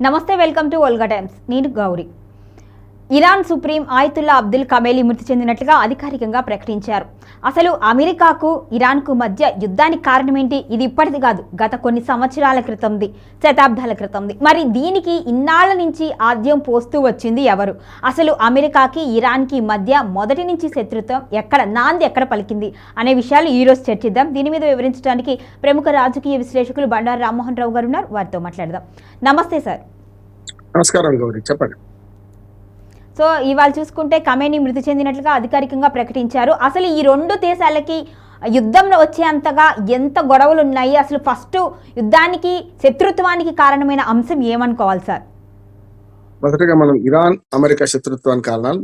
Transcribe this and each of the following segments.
నమస్తే, welcome to Volga Times. నేను Gauri. Iran supreme Ayatollah Abdul Khamenei మృతి చెందినట్లుగా అధికారికంగా ప్రకటించారు. అసలు అమెరికాకు ఇరాన్కు మధ్య యుద్ధానికి కారణమేంటి? ఇది ఇప్పటిది కాదు, గత కొన్ని సంవత్సరాల క్రితంది, శతాబ్దాల క్రితంది. మరి దీనికి ఇన్నాళ్ల నుంచి ఆద్యం పోస్తూ వచ్చింది ఎవరు? అసలు అమెరికాకి ఇరాన్కి మధ్య మొదటి నుంచి శత్రుత్వం నాంది ఎక్కడ పలికింది అనే విషయాలు ఈరోజు చర్చిద్దాం. దీని మీద వివరించడానికి ప్రముఖ రాజకీయ విశ్లేషకులు బండారు రామ్మోహన్ రావు గారు ఉన్నారు. వారితో మాట్లాడదాం. నమస్తే సార్. నమస్కారం గౌరీ, చెప్పండి. సో ఇవాళ చూసుకుంటే ఖమేనీ మృతి చెందినట్లుగా అధికారికంగా ప్రకటించారు. అసలు ఈ రెండు దేశాలకి యుద్ధంలో వచ్చేంతగా ఎంత గొడవలు ఉన్నాయి? అసలు ఫస్ట్ యుద్ధానికి శత్రుత్వానికి కారణమైన అంశం ఏమనుకోవాలి సార్? మొదటగా మనం ఇరాన్ అమెరికా శత్రుత్వానికి కారణాలు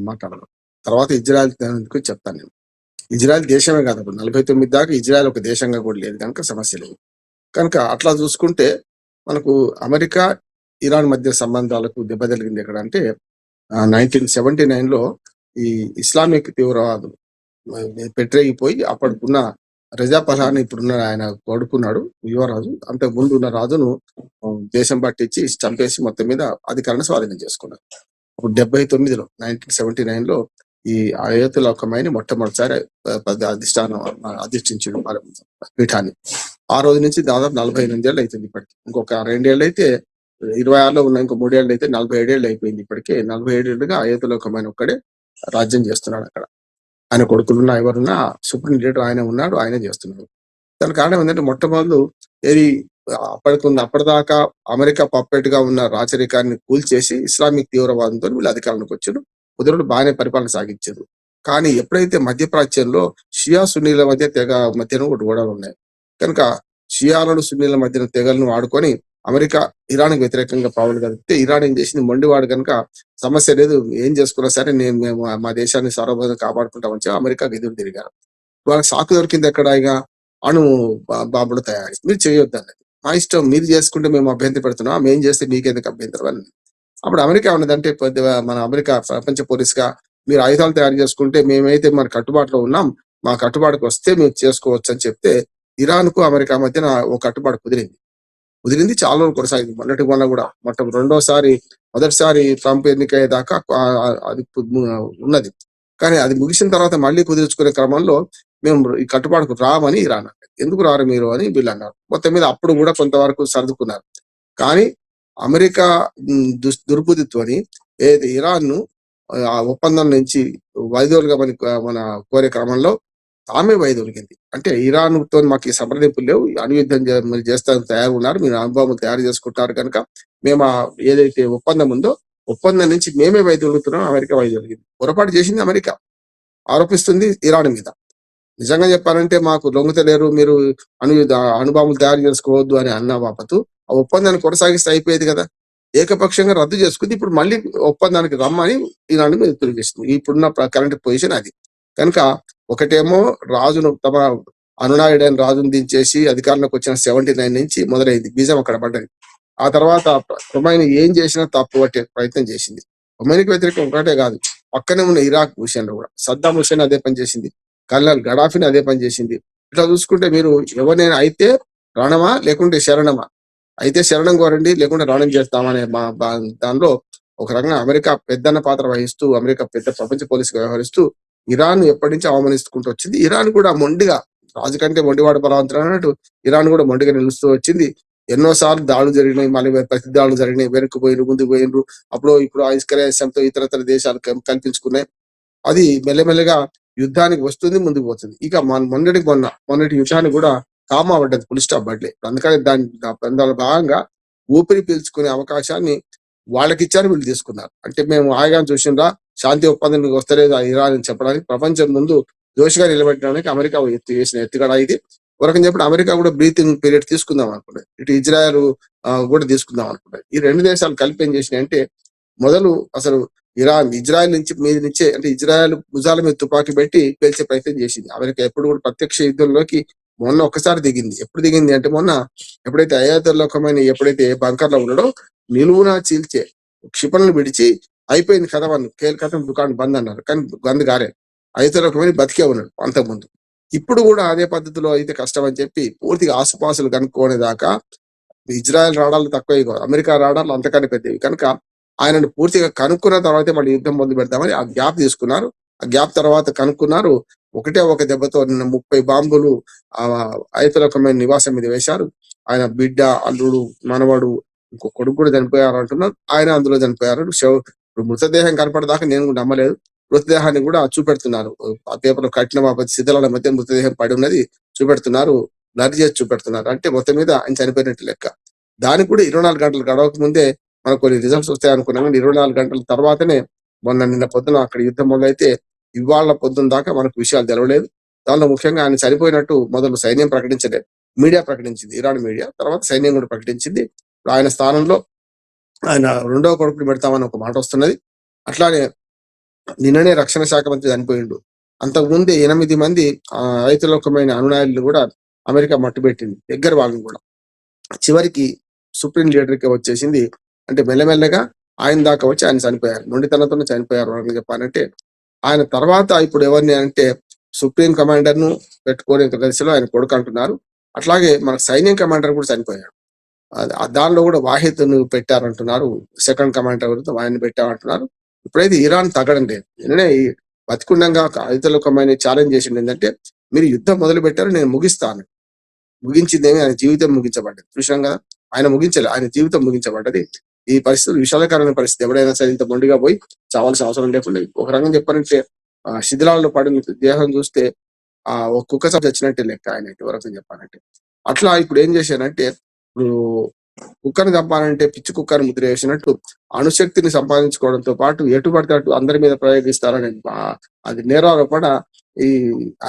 మాట్లాడదాం. తర్వాత ఇజ్రాయెల్ గురించి చెప్తాను. నేను ఇజ్రాయెల్ దేశమే కాదు, 49 దాకా ఇజ్రాయెల్ ఒక దేశంగా కూడా లేదు కనుక సమస్య లేదు. కనుక అట్లా చూసుకుంటే మనకు అమెరికా ఇరాన్ మధ్య సంబంధాలకు దెబ్బ తగిలింది ఎక్కడ అంటే 1979లో ఈ ఇస్లామిక్ తీవ్రవాదులు పెట్టరేగిపోయి అప్పటికున్న రజా పహలాని ఇప్పుడున్న ఆయన కొడుకున్నాడు యువరాజు, అంతకు ముందు ఉన్న రాజును దేశం పట్టించి చంపేసి మొత్తం మీద అధికారాన్ని స్వాధీనం చేసుకున్నారు. అప్పుడు 79లో 1979లో ఈ అయతుల్లా ఖమైనీ మొట్టమొదటిసారి అధిష్ఠించాడు పీఠాన్ని. ఆ రోజు నుంచి దాదాపు 48 ఏళ్ళు అవుతుంది. ఇప్పటికి ఇంకొక 2 ఏళ్ళు అయితే 26లో ఉన్న, ఇంకో 3 ఏళ్ళు అయితే 47 ఏళ్ళు అయిపోయింది. ఇప్పటికే 47 ఏళ్ళుగా అయతుల్లా ఖమైనీ ఒక్కడే రాజ్యం చేస్తున్నాడు అక్కడ. ఆయన కొడుకులున్నా ఎవరున్నా సుప్రీం లీడర్ ఆయన ఉన్నాడు, ఆయనే చేస్తున్నాడు. దాని కారణం ఏంటంటే మొట్టమొదలు ఏది అప్పటిదాకా అమెరికా పప్పెట్ గా ఉన్న రాచరికాన్ని కూల్చేసి ఇస్లామిక్ తీవ్రవాదంతో వీళ్ళు అధికారంలోకి వచ్చారు. కుదురుడు బాగానే పరిపాలన సాగించారు. కానీ ఎప్పుడైతే మధ్యప్రాచ్యంలో షియా సున్నీల మధ్యన గొడవలు ఉన్నాయి కనుక షియాలను సున్నీల మధ్యన తెగలను వాడుకొని అమెరికా ఇరాన్కి వ్యతిరేకంగా పావులు కలిపితే ఇరాన్ ఏం చేసింది, మొండివాడు కనుక సమస్య లేదు, ఏం చేసుకున్నా సరే మేము మా దేశాన్ని సార్వభౌమంగా కాపాడుకుంటామని చెప్పి అమెరికాకి ఎదురు తిరిగారు. వాళ్ళకి సాకు దొరికింది ఎక్కడ? ఇక అణు బాంబులు తయారు మీరు చేయొద్దు అన్నది. మా ఇష్టం, మీరు చేసుకుంటే మేము అభ్యంతరం పెడుతున్నాం, మేము చేస్తే మీకెందుకు అభ్యంతరం అని. అప్పుడు అమెరికా ఉన్నదంటే మన అమెరికా ప్రపంచ పోలీస్ గా మీరు ఆయుధాలు తయారు చేసుకుంటే మేమైతే మన కట్టుబాటులో ఉన్నాం, మా కట్టుబాటుకు వస్తే మేము చేసుకోవచ్చు అని చెప్తే ఇరాన్ కు అమెరికా మధ్యన ఒక కట్టుబాటు కుదిరింది. చాలా రోజులు కొనసాగింది. మొన్న కూడా మొదటిసారి ట్రంప్ ఎన్నికయ్యేదాకా అది ఉన్నది. కానీ అది ముగిసిన తర్వాత మళ్ళీ కుదుర్చుకునే క్రమంలో మేము ఈ కట్టుబాటుకు రామని ఇరాన్ అన్నారు. ఎందుకు రారు మీరు అని వీళ్ళు అన్నారు. మొత్తం మీద అప్పుడు కూడా కొంతవరకు సర్దుకున్నారు. కానీ అమెరికా దుర్బుద్ధితోని ఏది ఇరాన్ ను ఆ ఒప్పందం నుంచి వైదొలగమని మన కోరే క్రమంలో ఆమె వైదొలిగింది. అంటే ఇరాన్ తో మాకు ఈ సంప్రదింపులు లేవు, అణుయుద్ధం మీరు చేస్తానికి తయారు ఉన్నారు, మీరు అనుభవం తయారు చేసుకుంటారు కనుక మేము ఏదైతే ఒప్పందం ఉందో ఒప్పందం నుంచి మేమే వైదొలుగుతున్నాం. అమెరికా వైదొలిగింది. పొరపాటు చేసింది అమెరికా, ఆరోపిస్తుంది ఇరాన్ మీద. నిజంగా చెప్పాలంటే మాకు లొంగుతలేరు, మీరు అణుబాంబులు తయారు చేసుకోవద్దు అని అన్న బాపతు ఆ ఒప్పందాన్ని కొనసాగిస్తే అయిపోయేది కదా. ఏకపక్షంగా రద్దు చేసుకుంది. ఇప్పుడు మళ్ళీ ఒప్పందానికి రమ్మని ఇరాన్ మీద తెలియజేస్తుంది. ఇప్పుడున్న కరెంట్ పొజిషన్ అది. కనుక ఒకటేమో రాజును తమ అనునాయుడైన రాజును దించేసి అధికారంలోకి వచ్చిన 79 నుంచి మొదలైంది, బీజం అక్కడ పడ్డది. ఆ తర్వాత ఖొమైనీ ఏం చేసినా తప్పు పట్టే ప్రయత్నం చేసింది. ఖొమైనీకి వ్యతిరేకం ఒకటే కాదు, పక్కనే ఉన్న ఇరాక్ విషయంలో కూడా సద్దాం హుసేన్ అదే పని చేసింది, కల్నల్ గడాఫీని అదే పని చేసింది. ఇట్లా చూసుకుంటే మీరు ఎవరినైనా అయితే రణమా లేకుంటే శరణమా, అయితే శరణం కోరండి లేకుంటే రణం చేస్తామనే దానిలో ఒక రకంగా అమెరికా పెద్దన్న పాత్ర వహిస్తూ, అమెరికా పెద్ద ప్రపంచ పోలీసుగా వ్యవహరిస్తూ ఇరాన్ ఎప్పటి నుంచి అవమానిస్తుకుంటూ వచ్చింది. ఇరాన్ కూడా మొండిగా, రాజు కంటే మొండివాడు బలవంతుడు అన్నట్టు ఇరాన్ కూడా మొండిగా నిలుస్తూ వచ్చింది. ఎన్నోసార్లు దాడులు జరిగినాయి, మళ్ళీ ప్రతి దాడులు జరిగినాయి, వెనక్కి పోయినరు, ముందుకు పోయినరు. ఇప్పుడు ఐస్కరేషంతో ఇతర దేశాలు కల్పించుకున్నాయి. అది మెల్లమెల్లగా యుద్ధానికి వస్తుంది, ముందుకు పోతుంది. ఇక మొన్నటి యుద్ధాన్ని కూడా కామా పడ్డది, ఫుల్ స్టాప్ పడలే. అందుకని దాని భాగంగా ఊపిరి పీల్చుకునే అవకాశాన్ని వాళ్ళకి ఇచ్చారు, వీళ్ళు తీసుకున్నారు. అంటే మేము ఆగాన్ని చూసిందా, శాంతి ఒప్పందం వస్తలేదు ఇరాన్ అని చెప్పడానికి ప్రపంచం ముందు దోషిగా నిలబెట్టడానికి అమెరికా వేసిన ఎత్తుగడ ఇది. ఒకరకం చెప్పిన అమెరికా కూడా బ్రీతింగ్ పీరియడ్ తీసుకుందాం అనుకున్నాయి, ఇటు ఇజ్రాయెల్ కూడా తీసుకుందాం అనుకున్నాయి. ఈ రెండు దేశాలు కలిపి ఏం చేసినాయి అంటే, మొదలు అసలు ఇజ్రాయెల్ నుంచే అంటే ఇజ్రాయెల్ భుజాల మీద తుపాకీ పెట్టి పేల్చే ప్రయత్నం చేసింది. అమెరికా ఎప్పుడు కూడా ప్రత్యక్ష యుద్ధంలోకి మొన్న ఒక్కసారి దిగింది. ఎప్పుడు దిగింది అంటే మొన్న ఎప్పుడైతే అయాతుల్లా ఖొమైనీ ఎప్పుడైతే బంకర్లో ఉన్నాడో నిలువునా చీల్చే క్షిపణులు విడిచి అయిపోయింది కథ, కథం దుకాణం బంద్ అన్నారు. కానీ బంద్ గారే, అయాతుల్లా ఖొమైనీ బతికే ఉన్నాడు అంతకుముందు. ఇప్పుడు కూడా అదే పద్ధతిలో అయితే కష్టం అని చెప్పి పూర్తిగా ఆసుపాసులు కనుక్కునే దాకా ఇజ్రాయెల్ రాడాలు తక్కువ అమెరికా రాడాలు అంతకన్నా పెద్దవి కనుక ఆయనను పూర్తిగా కనుక్కున్న తర్వాతే మళ్ళీ యుద్ధం మొదలు పెడతామని ఆ గ్యాప్ తీసుకున్నారు. ఆ గ్యాప్ తర్వాత కనుక్కున్నారు. ఒకటే ఒక దెబ్బతో 30 బాంబులు ఆ అయతొలకమైన నివాసం మీద వేశారు. ఆయన బిడ్డ, అల్లుడు, మనవడు, ఇంకో కొడుకు కూడా చనిపోయారు అంటున్నారు. ఆయన అందులో చనిపోయారు. ఇప్పుడు మృతదేహం కనపడదాకా నేను కూడా నమ్మలేదు. మృతదేహాన్ని కూడా చూపెడుతున్నారు. ఆ పేపర్లో కఠిన బాపతి శిథిలాల మధ్య మృతదేహం పడి ఉన్నది చూపెడుతున్నారు. బ్లర్ చేసి చూపెడుతున్నారు. అంటే మొత్తం మీద ఆయన చనిపోయినట్టు లెక్క. దానికి కూడా 24 గంటలు గడవక ముందే మనకు కొన్ని రిజల్ట్స్ వస్తాయి అనుకున్నాం. 24 గంటల తర్వాతనే నిన్న పొద్దున అక్కడ యుద్ధం మొదలైతే ఇవాళ పొద్దున దాకా మనకు విషయాలు తెలవలేదు. దానిలో ముఖ్యంగా ఆయన చనిపోయినట్టు మొదలు సైన్యం ప్రకటించలేదు. మీడియా ప్రకటించింది, ఇరాన్ మీడియా. తర్వాత సైన్యం కూడా ప్రకటించింది. ఆయన స్థానంలో ఆయన రెండవ కొడుకుని పెడతామని ఒక మాట వస్తున్నది. అట్లానే నిన్ననే రక్షణ శాఖ మంత్రి చనిపోయిండు. అంతకుముందే 8 మంది రైతులోకమైన అనునాయులు కూడా అమెరికా మట్టుబెట్టింది, దగ్గర వాళ్ళని కూడా. చివరికి సుప్రీం లీడర్కి వచ్చేసింది. అంటే మెల్లమెల్లగా ఆయన దాకా వచ్చి ఆయన చనిపోయారు. మొండితనంతోనే చనిపోయారు అని చెప్పాలంటే. ఆయన తర్వాత ఇప్పుడు ఎవరిని అంటే సుప్రీం కమాండర్ ను పెట్టుకోని దశలో ఆయన కొడుకు అంటున్నారు. అట్లాగే మన సైన్యం కమాండర్ కూడా చనిపోయాడు. దానిలో కూడా వాహిద్ను పెట్టారంటున్నారు. సెకండ్ కమాండర్ గురించి ఆయన్ని పెట్టారంటున్నారు. ఇప్పుడైతే ఇరాన్ తగ్గడం లేదు. నిన్ననే బతికుండంగా ఆయుధలకమైన ఛాలెంజ్ చేసింది ఏంటంటే, మీరు యుద్ధం మొదలు పెట్టారు, నేను ముగిస్తాను. ముగించిందేమి, ఆయన జీవితం ముగించబడ్డది. చూసాం కదా, ఆయన ముగించలే, ఆయన జీవితం ముగించబడ్డది. ఈ పరిస్థితులు విషాదకరమైన పరిస్థితి. ఎవడైనా సరే ఇంత మొండిగా పోయి చావాల్సిన అవసరం లేకుండా, ఒక రకంగా చెప్పాలంటే శిథిలాల్లో పడిన దేహం చూస్తే ఒక కుక్క సభ చచ్చినట్టే లెక్క ఆయన, ఒక రకంగా చెప్పాలంటే. అట్లా ఇప్పుడు ఏం చేశానంటే, ఇప్పుడు కుక్కను చంపాలంటే పిచ్చి కుక్కను ముద్ర వేసినట్టు అణుశక్తిని సంపాదించుకోవడంతో పాటు ఎటు పడితే అటు అందరి మీద ప్రయోగిస్తారని అది నేరారోపణ ఈ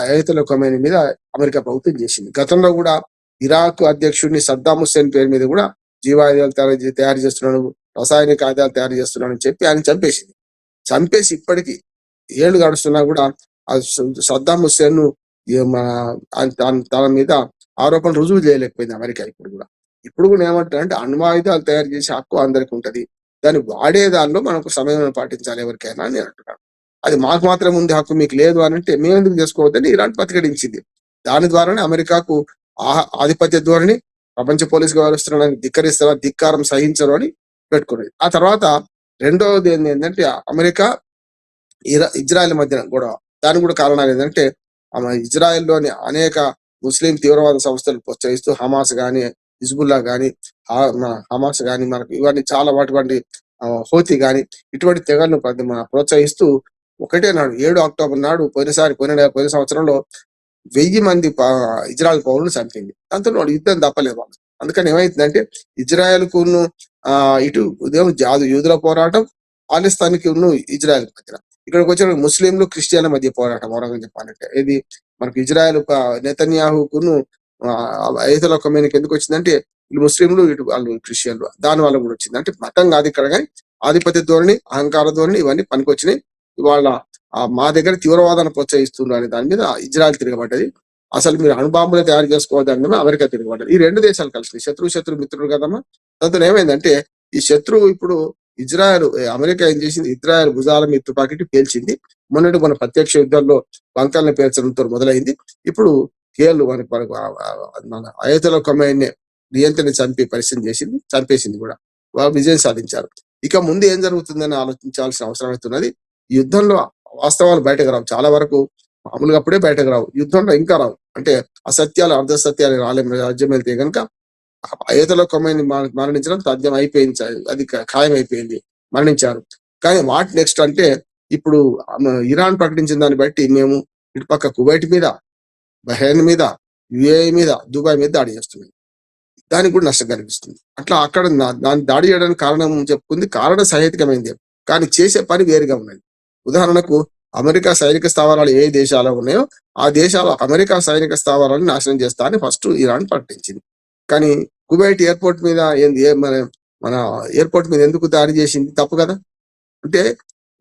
అయతుల ఖొమైనీ మీద అమెరికా ప్రభుత్వం చేసింది. గతంలో కూడా ఇరాక్ అధ్యక్షుడిని సద్దాం హుస్సేన్ పేరు మీద కూడా జీవాయుధాలు తయారు చేస్తున్నాడు, రసాయనిక ఆయుధాలు తయారు చేస్తున్నాడు అని చెప్పి ఆయన చంపేసింది. చంపేసి ఇప్పటికీ ఏళ్ళు గడుస్తున్నా కూడా సద్దాం హుస్సేన్ తన మీద ఆరోపణలు రుజువు చేయలేకపోయింది అమెరికా. ఇప్పుడు కూడా ఏమంటారంటే అణ్వాయుధాలు తయారు చేసే హక్కు అందరికి ఉంటది, దాన్ని వాడే దానిలో మనకు సమయం పాటించాలి ఎవరికైనా అని నేను అంటున్నాను. అది మాకు మాత్రం ఉంది హక్కు, మీకు లేదు అని అంటే మేము ఎందుకు చేసుకోవద్దని ఇరాన్ ప్రతిఘటించింది. దాని ద్వారానే అమెరికాకు ఆధిపత్య ధోరణి, ప్రపంచ పోలీసు వ్యవస్థలను ధిక్కారం సహించరు అని పెట్టుకున్నది. ఆ తర్వాత రెండవది ఏంటంటే అమెరికా ఇజ్రాయెల్ మధ్యన గొడవ. దానికి కూడా కారణాలు ఏంటంటే ఇజ్రాయెల్లోని అనేక ముస్లిం తీవ్రవాద సంస్థలు ప్రోత్సహిస్తూ హమాస్ గాని, హిజ్బుల్లా గాని, హమాస్ గాని, మనకు ఇవన్నీ చాలా వాటి హోతీ గాని ఇటువంటి తెగలను ప్రోత్సహిస్తూ ఒకటే నాడు 7 అక్టోబర్ నాడు పోయిన సంవత్సరంలో 1000 మంది ఇజ్రాయెల్ పౌరులను చంపింది. దాంతో వాడు యుద్ధం తప్పలేదు వాళ్ళు. అందుకని ఏమైతుందంటే ఇజ్రాయెల్ కు ఇటు ఉదయం యూదుల పోరాటం, పాకిస్తాన్కి ఇజ్రాయెల్ మధ్య, ఇక్కడికి వచ్చిన ముస్లింలు క్రిస్టియన్ల మధ్య పోరాటం. మౌనంగా చెప్పాలంటే ఇది మనకు ఇజ్రాయెల్ నెతన్యాహుకును అయతుల ఖొమైనీకి ఎందుకు వచ్చిందంటే వీళ్ళు ముస్లింలు, ఇటు వాళ్ళు క్రిస్టియన్లు, దాని వల్ల కూడా వచ్చింది. అంటే మతం కాదు ఇక్కడ, కానీ ఆధిపత్య ధోరణి, అహంకార ధోరణి ఇవన్నీ పనికొచ్చినాయి. ఇవాళ మా దగ్గర తీవ్రవాదాన్ని ప్రోత్సహిస్తున్నారు అనే దాని మీద ఇజ్రాయెల్ తిరగబడ్డది. అసలు మీరు అణుబాంబులు తయారు చేసుకోవద్దని మీద అమెరికా తిరగబడ్డది. ఈ 2 దేశాలు కలిసి శత్రు మిత్రుడు కదమ్మా. దాంతో ఏమైందంటే ఈ శత్రువు ఇప్పుడు ఇజ్రాయెల్, అమెరికా ఏం చేసింది, ఇజ్రాయెల్ భుజాల మీద తుపాకి పేల్చింది. మన ప్రత్యక్ష యుద్ధంలో బంకాలను పేల్చడంతో మొదలైంది. ఇప్పుడు కేళ్ళు మన అయతుల ఖొమైనీ నియంత్రణ చంపేసింది కూడా. వాళ్ళు విజయం సాధించారు. ఇక ముందు ఏం జరుగుతుందని ఆలోచించాల్సిన అవసరం అవుతున్నది. ఈ యుద్ధంలో వాస్తవాలు బయటకు రావు, చాలా వరకు మామూలుగా అప్పుడే బయటకు రావు, యుద్ధంలో ఇంకా రావు. అంటే అసత్యాలు అర్ధసత్యాలు రాజ్యం వెళ్తే కనుక అయతుల ఖొమైనీ మరణించడం తథ్యం అయిపోయింది, అది ఖాయం అయిపోయింది, మరణించారు. కానీ వాట్ నెక్స్ట్ అంటే ఇప్పుడు ఇరాన్ ప్రకటించిన దాన్ని బట్టి మేము ఇటుపక్క కువైట్ మీద, బహ్రెయిన్ మీద, యుఏఈ మీద, దుబాయ్ మీద దాడి చేస్తున్నాం. దానికి కూడా నష్టం కనిపిస్తుంది. అట్లా అక్కడ దాన్ని దాడి చేయడానికి కారణం చెప్పుకుంది, కారణ సహేతుకమైంది, కానీ చేసే పని వేరుగా ఉన్నది. ఉదాహరణకు అమెరికా సైనిక స్థావరాలు ఏ దేశాల్లో ఉన్నాయో ఆ దేశాల అమెరికా సైనిక స్థావరాలను నాశనం చేస్తా అని ఫస్ట్ ఇరాన్ ప్రకటించింది. కానీ కువైట్ ఎయిర్పోర్ట్ మీద మన ఎయిర్పోర్ట్ మీద ఎందుకు దాడి చేసింది? తప్పు కదా. అంటే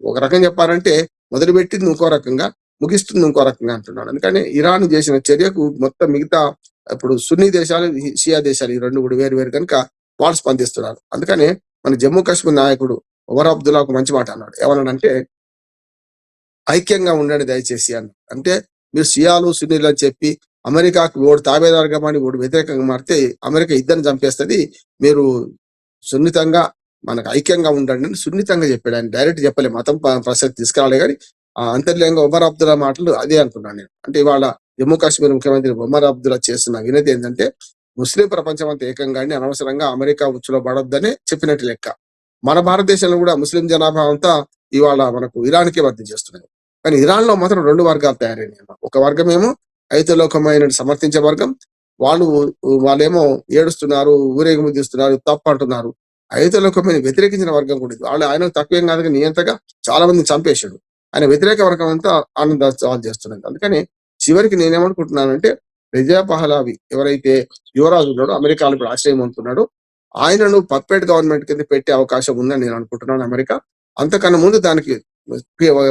ఒక రకం చెప్పాలంటే మొదలుపెట్టింది ఇంకో రకంగా, ముగిస్తుంది ఇంకో రకంగా అంటున్నాడు. అందుకని ఇరాన్ చేసిన చర్యకు మొత్తం మిగతా ఇప్పుడు సున్నీ దేశాలు, షియా దేశాలు ఈ 2 కూడా వేరు కనుక వాళ్ళు స్పందిస్తున్నారు. అందుకనే మన జమ్మూ కాశ్మీర్ నాయకుడు ఒమర్ అబ్దుల్లా ఒక మంచి మాట అన్నాడు. ఏమన్నాడంటే ఐక్యంగా ఉండండి దయచేసి అన్నాడు. అంటే మీరు షియాలు సున్నీలు అని చెప్పి అమెరికాకు ఓడు తాబేదారుగా మారి ఓడు వ్యతిరేకంగా మారితే అమెరికా ఇద్దరిని చంపేస్తుంది. మీరు సున్నితంగా మనకు ఐక్యంగా ఉండండి అని సున్నితంగా చెప్పాడు. ఆయన డైరెక్ట్ చెప్పలే, మతం ప్రసక్తి తీసుకురాలే. కానీ అంతర్లీనంగా ఒమర్ అబ్దుల్లా మాటలు అదే అనుకున్నాను నేను. అంటే ఇవాళ జమ్మూ కాశ్మీర్ ముఖ్యమంత్రి ఒమర్ అబ్దుల్లా చేస్తున్న వినతి ఏంటంటే ముస్లిం ప్రపంచం అంతా ఏకంగా అనవసరంగా అమెరికా ఉచ్చులో పడొద్దని చెప్పినట్టు లెక్క. మన భారతదేశంలో కూడా ముస్లిం జనాభా అంతా ఇవాళ మనకు ఇరాన్కే వర్తి చేస్తున్నది. కానీ ఇరాన్ లో మాత్రం రెండు వర్గాలు తయారైనాయి. ఒక వర్గం ఏమో ఐతులోకమైన సమర్థించే వర్గం, వాళ్ళేమో ఏడుస్తున్నారు, ఊరేగింపు తీస్తున్నారు, తప్పు అంటున్నారు. ఐతులోకమైన వ్యతిరేకించిన వర్గం కూడా ఇది. వాళ్ళు ఆయన తక్కువేం కాదు, నియంతగా చాలా మందిని చంపేశాడు. ఆయన వ్యతిరేక వర్గం అంతా ఆనందాలు చేస్తున్నది. అందుకని చివరికి నేనేమనుకుంటున్నానంటే రిజా పహలావి ఎవరైతే యువరాజు ఉన్నాడో, అమెరికాలో ఇప్పుడు ఆశ్రయం అంటున్నాడో, ఆయనను పర్ఫెక్ట్ గవర్నమెంట్ కింద పెట్టే అవకాశం ఉందని నేను అనుకుంటున్నాను. అమెరికా అంతకన్నా ముందు దానికి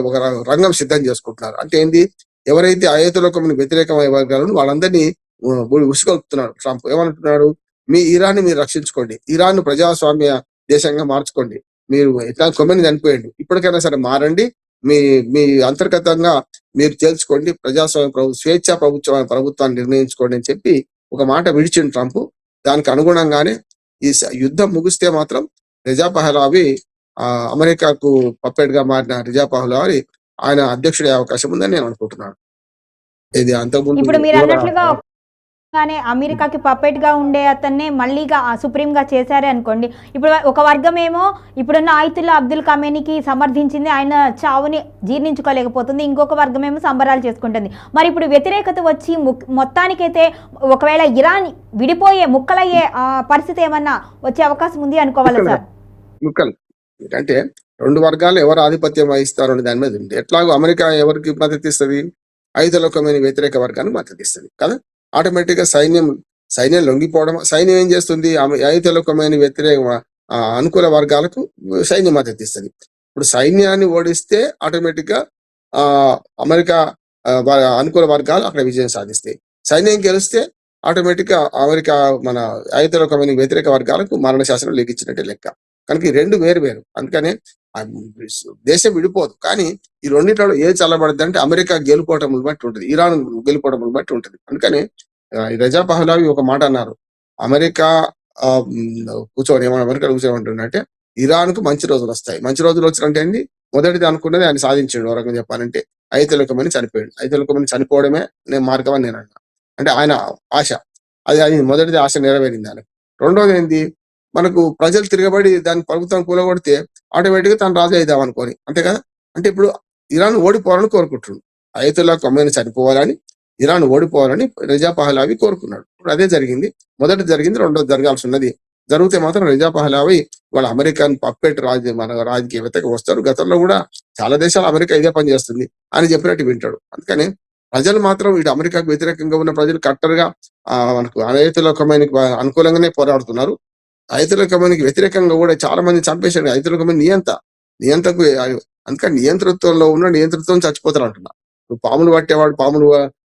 ఒక రంగం సిద్ధం చేసుకుంటున్నారు. అంటే ఏంది, ఎవరైతే అయతులోకమైన వ్యతిరేకమైన వర్గాలను వాళ్ళందరినీ ఉసుకొల్పుతున్నాడు ట్రంప్. ఏమంటున్నాడు, మీ ఇరాన్ మీరు రక్షించుకోండి, ఇరాన్ ప్రజాస్వామ్య దేశంగా మార్చుకోండి, మీరు ఎట్లా కొమ్మని చనిపోయండి, ఇప్పటికైనా సరే మారండి, మీ మీ అంతర్గతంగా మీరు తేల్చుకోండి, ప్రజాస్వామ్య స్వేచ్ఛా ప్రభుత్వాన్ని నిర్ణయించుకోండి అని చెప్పి ఒక మాట విడిచిండు ట్రంప్. దానికి అనుగుణంగానే ఈ యుద్ధం ముగిస్తే మాత్రం రిజా పహలావి అమెరికాకు పప్పెట్ గా మారిన రిజా పహలావి ఆయన అధ్యక్షుడే అవకాశం ఉందని నేను అనుకుంటున్నాను. ఇది అంతకుముందు ఇప్పుడు మీరు అన్నట్లుగా అమెరికాకి పప్పెట్ గా ఉండే అతన్నే మళ్ళీగా సుప్రీం గా చేశారే అనుకోండి. ఇప్పుడు ఒక వర్గం ఏమో ఇప్పుడున్న ఆయతుల్లా అబ్దుల్ ఖమేనీకి సమర్థించింది, ఆయన చావుని జీర్ణించుకోలేకపోతుంది. ఇంకొక వర్గం ఏమో సంబరాలు చేసుకుంటుంది. మరి ఇప్పుడు వ్యతిరేకత వచ్చి మొత్తానికైతే ఒకవేళ ఇరాన్ విడిపోయే ముక్కలయ్యే పరిస్థితి ఏమన్నా వచ్చే అవకాశం ఉంది అనుకోవాలి సార్? ముక్కలు అంటే రెండు వర్గాలు ఎవరు ఆధిపత్యం వహిస్తారు అనే దాని మీద ఉంది. ఎట్లాగో అమెరికా ఎవరికి మద్దతు ఇస్తుంది, ఐతులోకమైన వ్యతిరేక వర్గానికి మద్దతు ఇస్తుంది కదా. ఆటోమేటిక్ గా సైన్యం లొంగిపోవడం, సైన్యం ఏం చేస్తుంది, ఐతులోకమైన వ్యతిరేక అనుకూల వర్గాలకు సైన్యం మద్దతు ఇస్తుంది. ఇప్పుడు సైన్యాన్ని ఓడిస్తే ఆటోమేటిక్ గా అమెరికా అనుకూల వర్గాలు అక్కడ విజయం సాధిస్తాయి. సైన్యం గెలిస్తే ఆటోమేటిక్ గా అమెరికా మన ఐతులోకమైన వ్యతిరేక వర్గాలకు మరణ శాసనం లెక్కించినట్టే లెక్క. కనుక ఈ రెండు వేరు వేరు. అందుకనే దేశం విడిపోదు. కానీ ఈ రెండింటిలో ఏది చల్లబడద్ది అంటే అమెరికా గెలుపోవటం బట్టి ఉంటుంది, ఇరాన్ గెలుపోవటం బట్టి ఉంటుంది. అందుకని రజా పహలావి ఒక మాట అన్నారు, అమెరికా అమెరికా కూర్చోమంటుందంటే ఇరాన్ కు మంచి రోజులు వస్తాయి. మంచి రోజులు వచ్చినట్టే అండి, మొదటిది అనుకున్నది ఆయన సాధించాడు. ఒక రకంగా చెప్పాలంటే ఐతులోకమని చనిపోయాడు. ఐతులోకమని చనిపోవడమే నేను మార్గం అని నేను అన్నా. అంటే ఆయన ఆశ అది మొదటిది ఆశ నెరవేరింది ఆయనకు. రెండోది ఏంది, మనకు ప్రజలు తిరగబడి దాని ప్రభుత్వం కూలగొడితే ఆటోమేటిక్ గా తను రాజు అవుదాం అనుకోని, అంతే కదా. అంటే ఇప్పుడు ఇరాన్ ఓడిపోవాలని కోరుకుంటున్నాడు. అయతుల్లా ఖమేనీ చనిపోవాలని, ఇరాన్ ఓడిపోవాలని రిజా పహలావి కోరుకున్నాడు. ఇప్పుడు అదే జరిగింది. మొదటి జరిగింది, రెండోది జరగాల్సి ఉన్నది. జరిగితే మాత్రం రిజా పహలావి వాళ్ళ అమెరికన్ పప్పెట్ మన రాజకీయవేత్తగా వస్తారు. గతంలో కూడా చాలా దేశాలు అమెరికా ఇదే పని చేస్తుంది అని చెప్పినట్టు వింటాడు. అందుకని ప్రజలు మాత్రం ఇటు అమెరికాకు వ్యతిరేకంగా ఉన్న ప్రజలు కట్టరుగా మనకు అయతుల్లా అనుకూలంగానే పోరాడుతున్నారు. ఐతులోకమనికి వ్యతిరేకంగా కూడా చాలా మంది చంపేశాడు. ఐతులోకమైన నియంతకు అందుకని నియంతృత్వంలో ఉన్న నియంతృత్వం చచ్చిపోతారు అంటున్నా. పాములు పట్టేవాడు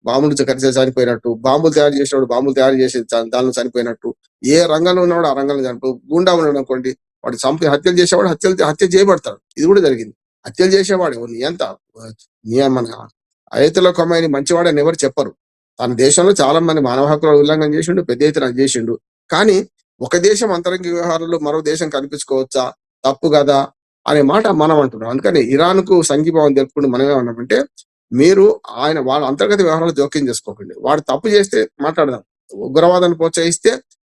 బాంబులు కరిసే చనిపోయినట్టు, బాంబులు తయారు చేసేవాడు బాంబులు తయారు చేసే దానిలో చనిపోయినట్టు, ఏ రంగంలో ఉన్నవాడు ఆ రంగంలో చనిపో. గుండా ఉన్నాడు అనుకోండి, వాడు హత్యలు చేసేవాడు హత్య చేయబడతాడు. ఇది కూడా జరిగింది. హత్యలు చేసేవాడు మన ఐతులోకమైన మంచివాడని ఎవరు చెప్పరు. తన దేశంలో చాలా మంది మానవ హక్కుల ఉల్లంఘన చేసిండు, పెద్ద ఎత్తున చేసిండు. కానీ ఒక దేశం అంతరంగ వ్యవహారాల్లో మరో దేశం కనిపించుకోవచ్చా, తప్పు కదా అనే మాట మనం అంటున్నాం. అందుకని ఇరాన్ కు సంఘీభావం తెలుపుకుంటూ మనం ఏమన్నామంటే, మీరు వాళ్ళ అంతర్గత వ్యవహారాలు జోక్యం చేసుకోకండి. వాడు తప్పు చేస్తే మాట్లాడదాం, ఉగ్రవాదాన్ని ప్రోత్సహిస్తే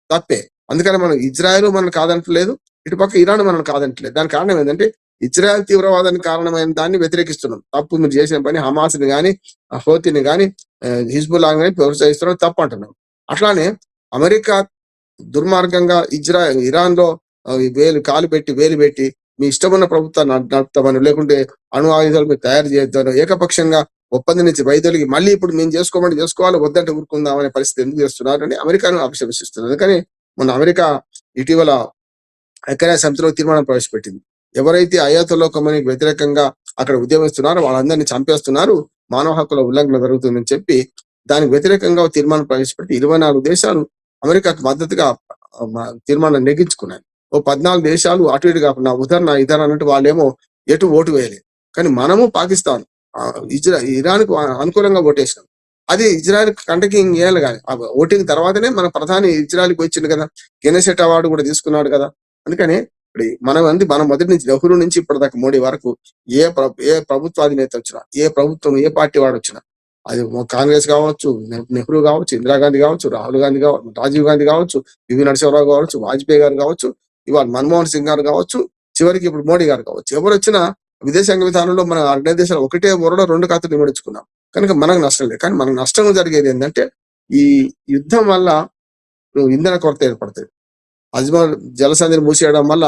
తప్పే. అందుకని మనం ఇజ్రాయెల్ మనం కాదంటలేదు, ఇటుపక్క ఇరాన్ మనం కాదంటలేదు. దానికి కారణం ఏంటంటే ఇజ్రాయెల్ తీవ్రవాదానికి కారణమైన దాన్ని వ్యతిరేకిస్తున్నాం. తప్పు మీరు చేసిన పని, హమాస్ని కానీ హౌతీని కానీ హిజ్బుల్లా కానీ ప్రోత్సహిస్తున్నాం, తప్పు అంటున్నాం. అట్లానే అమెరికా దుర్మార్గంగా ఇరాన్ లో వేలు పెట్టి మీ ఇష్టమైన ప్రభుత్వాన్ని నడుపుతామని, లేకుంటే అణు ఆయుధాలు మీరు తయారు చేద్దామని ఏకపక్షంగా ఒప్పందం నుంచి వైదొలిగి మళ్ళీ ఇప్పుడు మేము చేసుకోవాలి, వద్దంటే ఊరుకుందామనే పరిస్థితి ఎందుకు చేస్తున్నారని అమెరికాను అభిశంసిస్తున్నారు. అందుకని మొన్న అమెరికా ఇటీవల ఐక్యరాజ్య సమితిలో తీర్మానం ప్రవేశపెట్టింది. ఎవరైతే అయతుల్లా ఖమేనీకి వ్యతిరేకంగా అక్కడ ఉద్యమిస్తున్నారో వాళ్ళందరినీ చంపేస్తున్నారు, మానవ హక్కుల ఉల్లంఘన జరుగుతుందని చెప్పి దానికి వ్యతిరేకంగా తీర్మానం ప్రవేశపెట్టి 24 దేశాలు అమెరికాకు మద్దతుగా తీర్మానం నెగ్గించుకున్నాయి. 14 దేశాలు అటు ఇటు కాకుండా ఉదాహరణ ఇదాన్ అన్నట్టు వాళ్ళేమో ఎటు ఓటు వేయలేదు. కానీ మనము పాకిస్తాన్ ఇరాన్ కు అనుకూలంగా ఓటేసినాం. అది ఇజ్రాయెల్ కంటకి ఇంకేయాలి కానీ ఓటింగ్ తర్వాతనే మన ప్రధాని ఇజ్రాయెల్కి వచ్చింది కదా, కెనెసెట్ అవార్డు కూడా తీసుకున్నాడు కదా. అందుకని ఇప్పుడు మనం మొదటి నుంచి నెహ్రూ నుంచి ఇప్పటిదాకా మోడీ వరకు ఏ ప్రభుత్వ అధినేత వచ్చినా, ఏ ప్రభుత్వం ఏ పార్టీ వాడు వచ్చినా, అది కాంగ్రెస్ కావచ్చు, నెహ్రూ కావచ్చు, ఇందిరాగాంధీ కావచ్చు, రాహుల్ గాంధీ కావచ్చు, రాజీవ్ గాంధీ కావచ్చు, పివి నరసింహరావు కావచ్చు, వాజ్పేయి గారు కావచ్చు, ఇవాళ మన్మోహన్ సింగ్ గారు కావచ్చు, చివరికి ఇప్పుడు మోడీ గారు కావచ్చు, ఎవరు వచ్చినా విదేశాంగ విధానంలో మన అన్ని దేశాలు ఒకటే ఊరలో 2 ఖాతాలు నిమడించుకున్నాం కనుక మనకు నష్టం లేదు. కానీ మనకు నష్టం జరిగేది ఏంటంటే ఈ యుద్ధం వల్ల ఇంధన కొరత ఏర్పడుతుంది, అజ్మాన్ జలసంధిని మూసేయడం వల్ల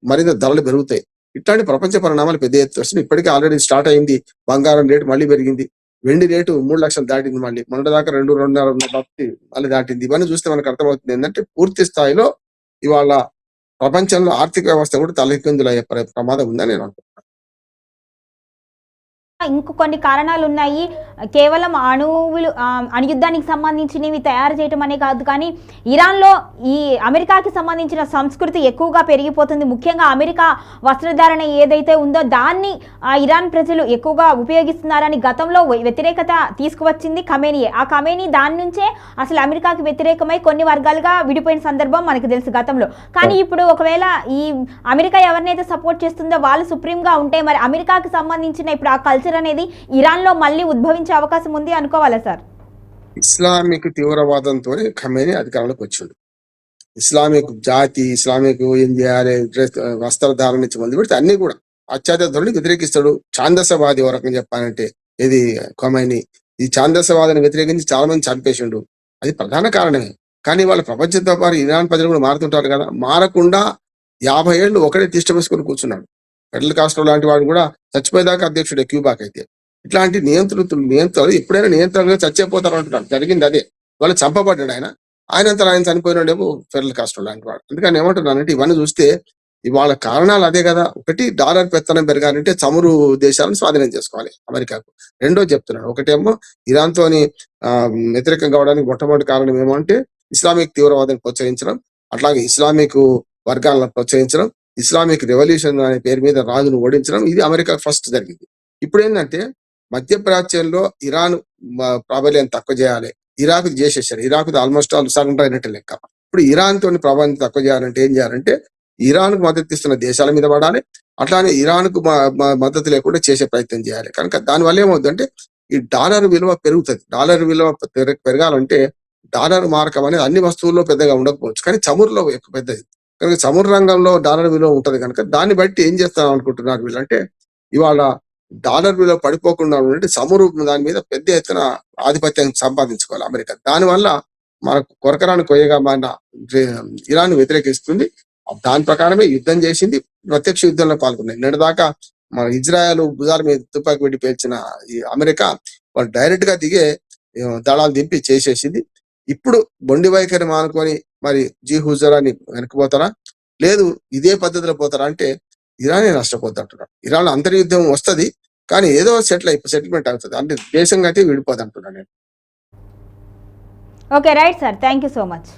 మరింత ధరలు పెరుగుతాయి. ఇట్లాంటి ప్రపంచ పరిణామాలు పెద్ద ఎత్తున వస్తున్నాయి. ఇప్పటికే ఆల్రెడీ స్టార్ట్ అయింది. బంగారం రేటు మళ్ళీ పెరిగింది, వెండి రేటు 3 లక్షలు దాటింది, మళ్ళీ మొన్నటి దాకా 2-2.5 మళ్ళీ దాటింది. ఇవన్నీ చూస్తే మనకు అర్థమవుతుంది ఏంటంటే పూర్తి స్థాయిలో ఇవాళ ప్రపంచంలో ఆర్థిక వ్యవస్థ కూడా తలకిందులయ్యే ప్రమాదం ఉందని నేను అనుకుంటున్నాను. ఇంకో కొన్ని కారణాలు ఉన్నాయి. కేవలం అణుయుద్ధానికి సంబంధించినవి తయారు చేయటం అనే కాదు, కానీ ఇరాన్లో ఈ అమెరికాకి సంబంధించిన సంస్కృతి ఎక్కువగా పెరిగిపోతుంది. ముఖ్యంగా అమెరికా వస్త్రధారణ ఏదైతే ఉందో దాన్ని ఇరాన్ ప్రజలు ఎక్కువగా ఉపయోగిస్తున్నారని గతంలో వ్యతిరేకత తీసుకువచ్చింది ఖమేనీయే. ఆ ఖమేనీ దాని నుంచే అసలు అమెరికాకి వ్యతిరేకమై కొన్ని వర్గాలుగా విడిపోయిన సందర్భం మనకు తెలుసు గతంలో. కానీ ఇప్పుడు ఒకవేళ ఈ అమెరికా ఎవరినైతే సపోర్ట్ చేస్తుందో వాళ్ళు సుప్రీంగా ఉంటే మరి అమెరికాకి సంబంధించిన ఇప్పుడు ఆ కల్చర్ అనేది ఇరాన్ లో మళ్ళీ ఉద్భవించే అవకాశం ఉంది అనుకోవాలా సార్? ఇస్లామిక్ తీవ్రవాదంతో ఖమేనీ అధికారంలోకి వచ్చిండు. ఇస్లామిక్ జాతి, ఇస్లామిక్ ఏం చేయాలి, వస్త్రధారణ నుంచి మొదలు పెడితే అన్ని కూడా పాశ్చాత్య ధోరణి వ్యతిరేకిస్తాడు. ఛాందసవాది ఓ రకంగా చెప్పాలంటే ఇది ఖమేనీ. ఈ ఛాందసవాదాన్ని వ్యతిరేకించి చాలా మంది చంపేసిండు. అది ప్రధాన కారణమే. కానీ వాళ్ళ ప్రపంచంతో పాటు ఇరాన్ ప్రజలు కూడా మారుతుంటారు కదా, మారకుండా 50 ఏళ్ళు ఒకటే తిష్ట వేసుకొని కూర్చున్నాడు. ఫెడరల్ కాస్ట్రో లాంటి వాడు కూడా చచ్చిపోయేదాకా అధ్యక్షుడే క్యూబాకి. అయితే ఇట్లాంటి నియంత్రణలు ఎప్పుడైనా నియంత్రణగా చచ్చిపోతారు అంటున్నారు. జరిగింది అదే, వాళ్ళు చంపబడ్డాడు ఆయన చనిపోయినాడేమో ఫెడరల్ కాస్ట్రో లాంటి వాడు. అందుకని ఏమంటున్నానంటే ఇవన్నీ చూస్తే ఇవాళ కారణాలు అదే కదా. ఒకటి, డాలర్ పెత్తనం పెరగాలంటే చమురు దేశాలను స్వాధీనం చేసుకోవాలి అమెరికాకు. రెండో చెప్తున్నాడు, ఒకటేమో ఇరాన్ తోని వ్యతిరేకం కావడానికి మొట్టమొదటి కారణం ఏమంటే ఇస్లామిక్ తీవ్రవాదాన్ని ప్రోత్సహించడం, అట్లాగే ఇస్లామిక్ వర్గాలను ప్రోత్సహించడం, ఇస్లామిక్ రెవల్యూషన్ అనే పేరు మీద రాజును ఓడించడం. ఇది అమెరికా ఫస్ట్ జరిగింది. ఇప్పుడు ఏంటంటే మధ్యప్రాచ్యంలో ఇరాన్ ప్రాబల్యం తక్కువ చేయాలి. ఇరాక్ చేసేసారు. ఇరాక్ ఆల్మోస్ట్ ఆల్ సరెండర్ అయినట్టు లెక్క. ఇప్పుడు ఇరాన్ తోని ప్రభావం తక్కువ చేయాలంటే ఏం చేయాలంటే ఇరాన్ కు మద్దతు ఇస్తున్న దేశాల మీద పడాలి, అట్లానే ఇరాన్ కు మద్దతు లేకుండా చేసే ప్రయత్నం చేయాలి. కనుక దానివల్ల ఏమవుతుందంటే ఈ డాలర్ విలువ పెరుగుతుంది. డాలర్ విలువ పెరగాలంటే డాలర్ మార్కం అనేది అన్ని వస్తువుల్లో పెద్దగా ఉండకపోవచ్చు, కానీ చమురులో ఎక్కువ పెద్దది. కనుక చమురు రంగంలో డాలర్ విలువ ఉంటది కనుక దాన్ని బట్టి ఏం చేస్తాం అనుకుంటున్నారు వీళ్ళంటే ఇవాళ డాలర్ విలువ పడిపోకుండా ఉంటే చమురు దాని మీద పెద్ద ఎత్తున ఆధిపత్యం సంపాదించుకోవాలి అమెరికా. దానివల్ల మనకు కొరకరాని కొయ్యగా మన ఇరాన్ వ్యతిరేకిస్తుంది. దాని ప్రకారమే యుద్ధం చేసింది, ప్రత్యక్ష యుద్ధంలో పాల్గొన్నాయి. నిన్నటిదాకా మన ఇజ్రాయెల్ భుజాల మీద తుపాకి పెట్టి పేల్చిన ఈ అమెరికా వాళ్ళు డైరెక్ట్ గా దిగే దళాలు దింపి చేసేసింది. ఇప్పుడు బొండి వైఖరి మానుకొని మరి జీ హుజరాని వెనక్కిపోతారా, లేదు ఇదే పద్ధతిలో పోతారా అంటే ఇరానే నష్టపోతుంటున్నాడు. ఇరాన్ అంతర్యుద్ధం వస్తుంది, కానీ ఏదో సెటిల్మెంట్ అవుతుంది, అంటే దేశంగా అయితే విడిపోదు అంటున్నాను నేను. Okay, right sir, thank you so much.